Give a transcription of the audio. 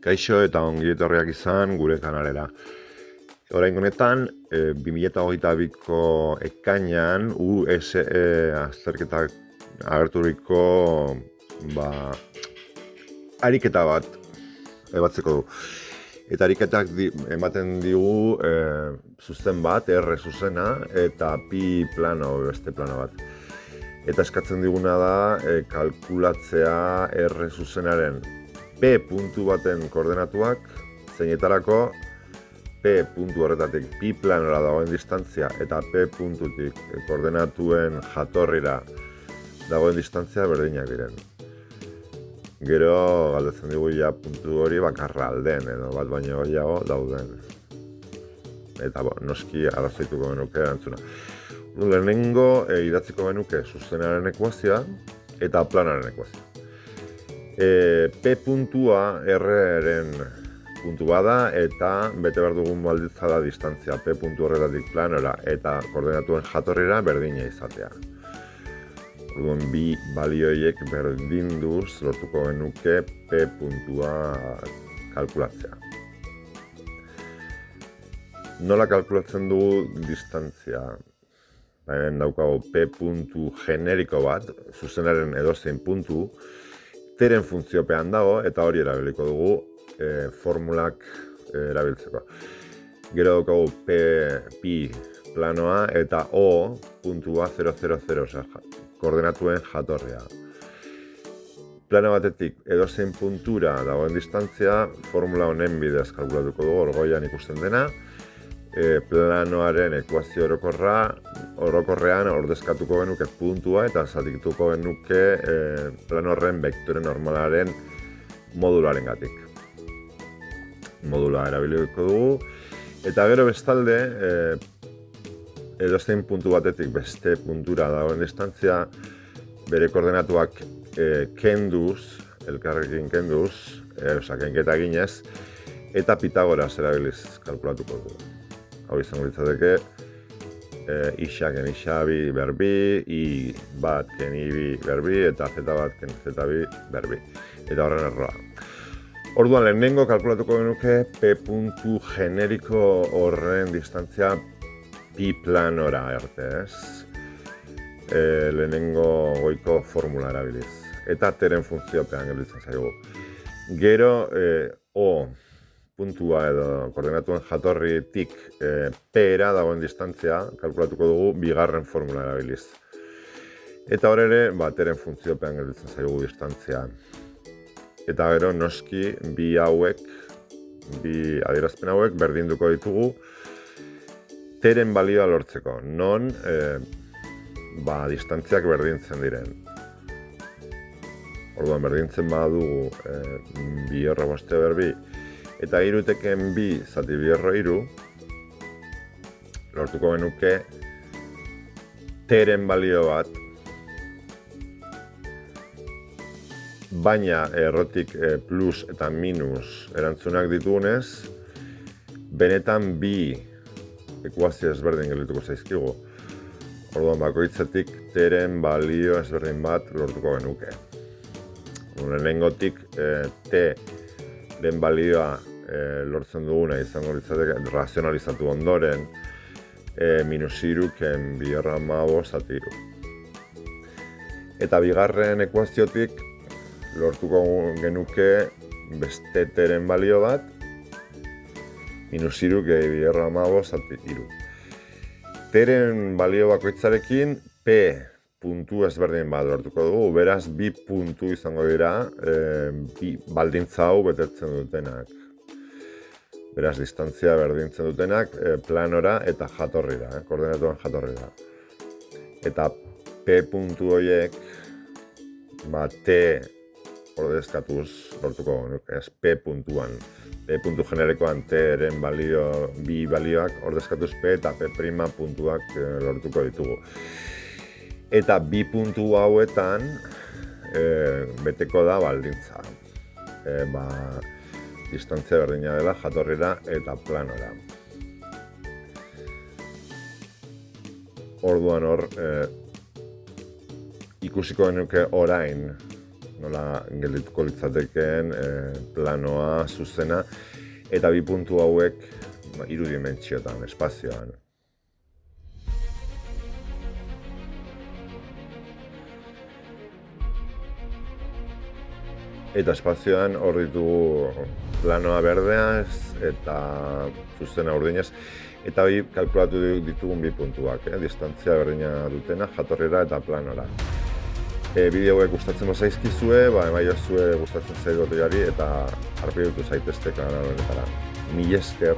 Kaixo eta ongi etorriak izan gure kanalera. Orain honetan, 2022ko ekainean USE azterketak agerturiko ariketa bat ebatzeko du. Eta ariketak ematen digu zuzen bat, R zuzena, eta pi plano, beste plano bat. Eta eskatzen diguna da kalkulatzea R zuzenaren P puntu baten koordenatuak, zeinetarako P puntu horretatik pi planora dagoen distantzia eta P puntutik koordenatuen jatorrira dagoen distantzia berdinak diren. Gero galdetzen digu ja puntu hori bakarra alden edo bat baino gehiago dauden. Eta noski arrazoituko genuke erantzuna. Lehenengo idatziko genuke zuzenaren ekuazioa eta planaren ekuazioa. P puntua R-ren puntu bada eta bete behar dugun baldintza da distantzia P puntu horretatik planora eta koordenatuen jatorrira berdina izatea. Orduan bi balioiek berdinduz lortuko genuke P puntua kalkulatzea. Nola kalkulatzen dugu distantzia? Hemen daukagu P puntu generiko bat, zuzenaren edozein puntu, teren funtziopean dago eta hori erabiliko dugu formulak erabiltzeko. Gero daukagu pi planoa eta O puntua 000, koordenatuen jatorria. Plano batetik edozein puntura dagoen distantzia, formula honen bidez kalkulatuko dugu, orgoian ikusten dena. Planoaren ekuazio orokorrean ordezkatuko genuke puntua eta zatiktuko genuke plano horren vektore normalaren modularen gatik. Modula erabiliko dugu. Eta gero bestalde, edozein puntu batetik beste puntura dagoen distantzia, bere koordenatuak kenduz, elkarrekin kenduz, kenketa eginez, eta Pitagoras erabiliz kalkulatuko dugu. Hau izango litzateke, isa ken isa bi berbi, i bat ken i bi berbi, eta z bat ken z bi berbi. Eta horren erroa. Orduan, lehenengo kalkulatuko genuke P puntu generiko horren distantzia pi planora arte, ez? Lehenengo goiko formula erabiliz. Eta teren funtziopean gelditzen zaigu. Gero, O puntua edo koordenatuen jatorritik P-era dagoen distantzia kalkulatuko dugu bigarren formula erabiliz. Eta hor ere, teren funtziopean gelditzen zaigu distantzia. Eta gero noski bi adierazpen hauek berdinduko ditugu teren balioa lortzeko, non distantziak berdintzen diren. Orduan berdintzen badugu bi horro boste berbi eta iruteken bi zati bi horro iru, lortuko genuke teren balio bat, baina errotik plus eta minus erantzunak ditugunez, benetan bi ekuazio ezberdin geldituko zaizkigu. Orduan bakoitzetik teren balio ezberdin bat lortuko genuke. Lehenengotik T-ren balioa lortzen duguna izango litzateke razionalizatu ondoren minus iru ken bi horra zati iru. Eta bigarren ekuaziotik lortuko genuke beste teren balio bat minus iru ken bi horra zati iru. Teren balio bakoitzarekin P puntu ezberdin bat lortuko dugu, beraz bi puntu izango dira bi baldintza hau betetzen dutenak. Beraz, distantzia berdintzen dutenak planora eta jatorrira, koordenatuen jatorrira. Eta P puntu horiek T ordezkatuz lortuko genuke, ez P puntuan. P puntu generikoan T-ren bi balioak ordezkatuz P eta P' puntuak lortuko ditugu. Eta bi puntu hauetan beteko da baldintza. Distantzia berdina dela jatorrira eta planora. Orduan hor, ikusiko genuke orain nola geldituko litzatekeen planoa, zuzena, eta bi puntu hauek hiru dimentsiotan, espazioan. Eta espazioan hor ditugu planoa berdeaz eta zuzena urdinez. Eta hori kalkulatu ditugun bi puntuak, distantzia berdina dutena, jatorrera eta planora. Bideo hauek gustatzen bazaizkizue, emaiozue gustatzen zaigu eta arpidetu zaitezte kanal honetara. Mila esker.